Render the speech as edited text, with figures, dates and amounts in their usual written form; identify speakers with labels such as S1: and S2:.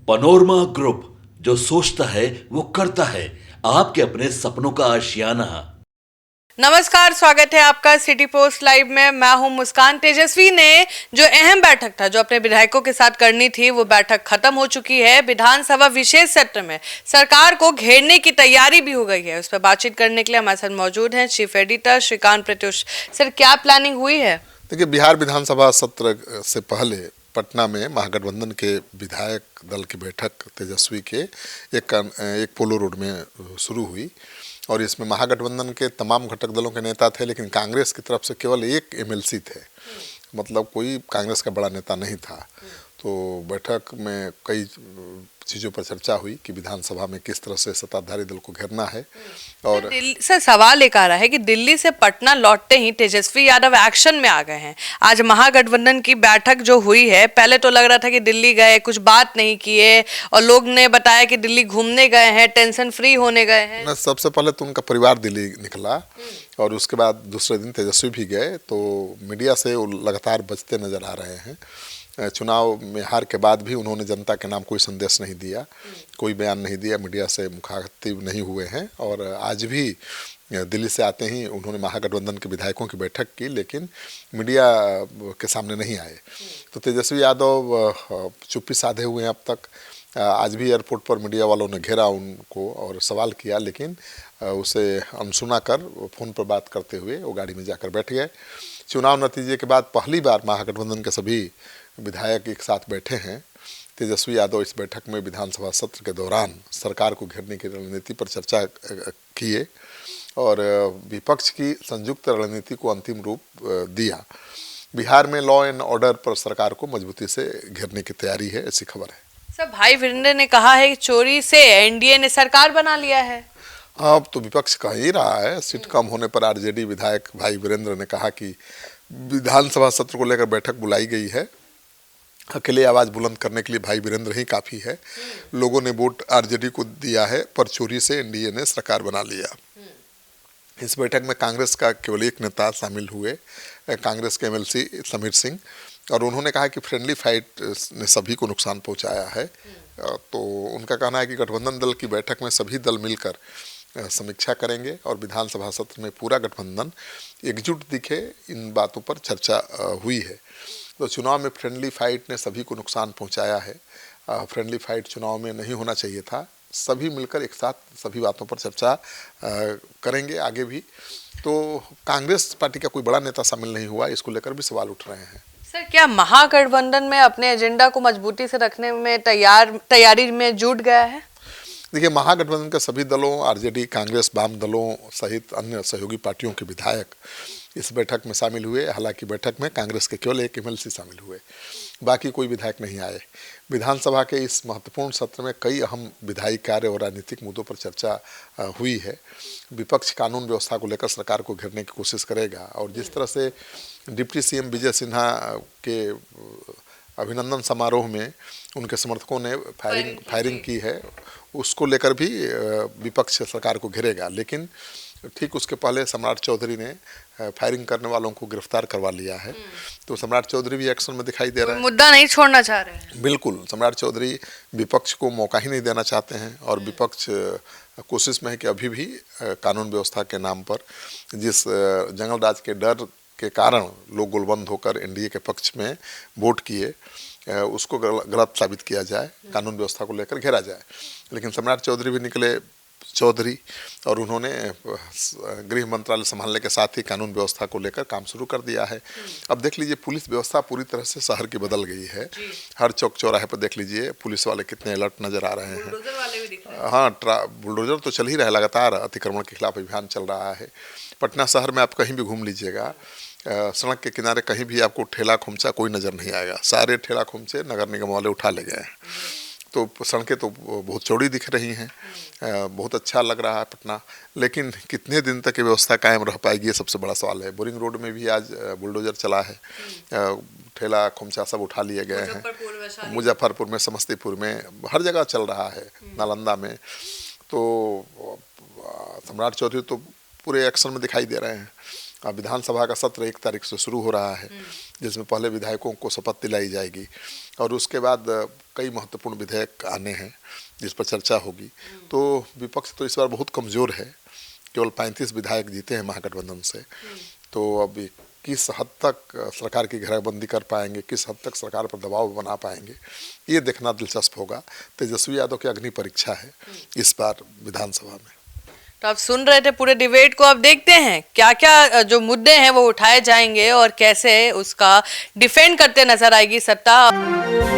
S1: Panorama group, जो सोचता है वो करता है। आपके अपने सपनों का आशियाना।
S2: नमस्कार, स्वागत है आपका सिटी पोस्ट लाइव में। मैं हूं मुस्कान। तेजस्वी ने जो अहम बैठक था जो अपने विधायकों के साथ करनी थी, वो बैठक खत्म हो चुकी है। विधानसभा विशेष सत्र में सरकार को घेरने की तैयारी भी हो गई है। उस पर बातचीत करने के लिए हमारे साथ मौजूद हैं chief editor Shrikant Pratyush. Sir, क्या प्लानिंग हुई है?
S3: देखिए, बिहार विधानसभा सत्र से पहले पटना में महागठबंधन के विधायक दल की बैठक तेजस्वी के एक पोलो रोड में शुरू हुई और इसमें महागठबंधन के तमाम घटक दलों के नेता थे, लेकिन कांग्रेस की तरफ से केवल एक एमएलसी थे। मतलब कोई कांग्रेस का बड़ा नेता नहीं था। तो बैठक में कई चीज़ों पर चर्चा हुई कि विधानसभा में किस तरह से सत्ताधारी दल को घेरना है। और
S2: सर, सवाल एक आ रहा है कि दिल्ली से पटना लौटते ही तेजस्वी यादव एक्शन में आ गए हैं। आज महागठबंधन की बैठक जो हुई है, पहले तो लग रहा था कि दिल्ली गए, कुछ बात नहीं किए, और लोग ने बताया कि दिल्ली घूमने गए हैं, टेंशन फ्री होने गए हैं।
S3: सबसे पहले तो उनका परिवार दिल्ली निकला और उसके बाद दूसरे दिन तेजस्वी भी गए। तो मीडिया से वो लगातार बचते नजर आ रहे हैं। चुनाव में हार के बाद भी उन्होंने जनता के नाम कोई संदेश नहीं दिया, कोई बयान नहीं दिया, मीडिया से मुखातिब नहीं हुए हैं। और आज भी दिल्ली से आते ही उन्होंने महागठबंधन के विधायकों की बैठक की, लेकिन मीडिया के सामने नहीं आए। तो तेजस्वी यादव चुप्पी साधे हुए हैं अब तक। आज भी एयरपोर्ट पर मीडिया वालों ने घेरा उनको और सवाल किया, लेकिन उसे अनसुना कर फ़ोन पर बात करते हुए वो गाड़ी में जाकर बैठ गए। चुनाव नतीजे के बाद पहली बार महागठबंधन के सभी विधायक एक साथ बैठे हैं। तेजस्वी यादव इस बैठक में विधानसभा सत्र के दौरान सरकार को घेरने की रणनीति पर चर्चा किए और विपक्ष की संयुक्त रणनीति को अंतिम रूप दिया। बिहार में लॉ एंड ऑर्डर पर सरकार को मजबूती से घेरने की तैयारी है, ऐसी खबर है।
S2: सर, भाई वीरेंद्र ने कहा है कि चोरी से एनडीए ने सरकार बना लिया है।
S3: अब तो विपक्ष कह ही रहा है। सीट कम होने पर आरजेडी विधायक भाई वीरेंद्र ने कहा कि विधानसभा सत्र को लेकर बैठक बुलाई गई है। अकेले आवाज़ बुलंद करने के लिए भाई वीरेंद्र ही काफ़ी है। लोगों ने वोट आरजेडी को दिया है, पर चोरी से एनडीए ने सरकार बना लिया। इस बैठक में कांग्रेस का केवल एक नेता शामिल हुए, कांग्रेस के एमएलसी समीर सिंह, और उन्होंने कहा कि फ्रेंडली फाइट ने सभी को नुकसान पहुंचाया है। तो उनका कहना है कि गठबंधन दल की बैठक में सभी दल मिलकर समीक्षा करेंगे और विधानसभा सत्र में पूरा गठबंधन एकजुट दिखे, इन बातों पर चर्चा हुई है। तो चुनाव में फ्रेंडली फाइट ने सभी को नुकसान पहुंचाया है। फ्रेंडली फाइट चुनाव में नहीं होना चाहिए था। सभी मिलकर एक साथ सभी बातों पर चर्चा करेंगे आगे भी। तो कांग्रेस पार्टी का कोई बड़ा नेता शामिल नहीं हुआ, इसको लेकर भी सवाल उठ रहे हैं।
S2: सर, क्या महागठबंधन में अपने एजेंडा को मजबूती से रखने में तैयारी में जुट गया है?
S3: देखिए, महागठबंधन के सभी दलों, आरजेडी, कांग्रेस, वाम दलों सहित अन्य सहयोगी पार्टियों के विधायक इस बैठक में शामिल हुए। हालांकि बैठक में कांग्रेस के केवल एक एमएलसी शामिल हुए, बाकी कोई विधायक नहीं आए। विधानसभा के इस महत्वपूर्ण सत्र में कई अहम विधायी कार्य और राजनीतिक मुद्दों पर चर्चा हुई है। विपक्ष कानून व्यवस्था को लेकर सरकार को घेरने की कोशिश करेगा और जिस तरह से डिप्टी सीएम विजय सिन्हा के अभिनंदन समारोह में उनके समर्थकों ने फायरिंग की है, उसको लेकर भी विपक्ष सरकार को घेरेगा। लेकिन ठीक उसके पहले सम्राट चौधरी ने फायरिंग करने वालों को गिरफ्तार करवा लिया है। तो सम्राट चौधरी भी एक्शन में दिखाई दे रहे हैं।
S2: मुद्दा नहीं छोड़ना चाह रहे हैं।
S3: बिल्कुल, सम्राट चौधरी विपक्ष को मौका ही नहीं देना चाहते हैं और विपक्ष कोशिश में है कि अभी भी कानून व्यवस्था के नाम पर जिस जंगल राज के डर के कारण लोग गोलबंद होकर एनडीए के पक्ष में वोट किए, उसको गलत साबित किया जाए, कानून व्यवस्था को लेकर घेरा जाए। लेकिन सम्राट चौधरी भी निकले चौधरी और उन्होंने गृह मंत्रालय संभालने के साथ ही कानून व्यवस्था को लेकर काम शुरू कर दिया है। अब देख लीजिए, पुलिस व्यवस्था पूरी तरह से शहर की बदल गई है। हर चौक चौराहे पर देख लीजिए पुलिस वाले कितने अलर्ट नजर आ रहे हैं। हाँ, बुलडोजर तो चल ही रहा है, लगातार अतिक्रमण के खिलाफ अभियान चल रहा है। पटना शहर में आप कहीं भी घूम लीजिएगा, सड़क के किनारे कहीं भी आपको ठेला खोमचा कोई नज़र नहीं आएगा। सारे ठेला खोमचे नगर निगम वाले उठा ले गए हैं। तो सड़कें तो बहुत चौड़ी दिख रही हैं, बहुत अच्छा लग रहा है पटना। लेकिन कितने दिन तक ये व्यवस्था कायम रह पाएगी, ये सबसे बड़ा सवाल है। बोरिंग रोड में भी आज बुलडोजर चला है, ठेला खोमचा सब उठा लिए गए हैं। मुजफ्फरपुर में, समस्तीपुर में, हर जगह चल रहा है, नालंदा में। तो सम्राट चौधरी तो पूरे एक्शन में दिखाई दे रहे हैं। विधानसभा का सत्र 1 तारीख से शुरू हो रहा है, जिसमें पहले विधायकों को शपथ दिलाई जाएगी और उसके बाद कई महत्वपूर्ण विधेयक आने हैं जिस पर चर्चा होगी। तो विपक्ष तो इस बार बहुत कमज़ोर है, केवल 35 विधायक जीते हैं महागठबंधन से। तो अब किस हद तक सरकार की घेराबंदी कर पाएंगे, किस हद तक सरकार पर दबाव बना पाएंगे, ये देखना दिलचस्प होगा। तेजस्वी यादव की अग्नि परीक्षा है इस बार विधानसभा में।
S2: तो आप सुन रहे थे पूरे डिबेट को, अब देखते हैं क्या क्या जो मुद्दे हैं वो उठाए जाएंगे और कैसे उसका डिफेंड करते नजर आएगी सत्ता।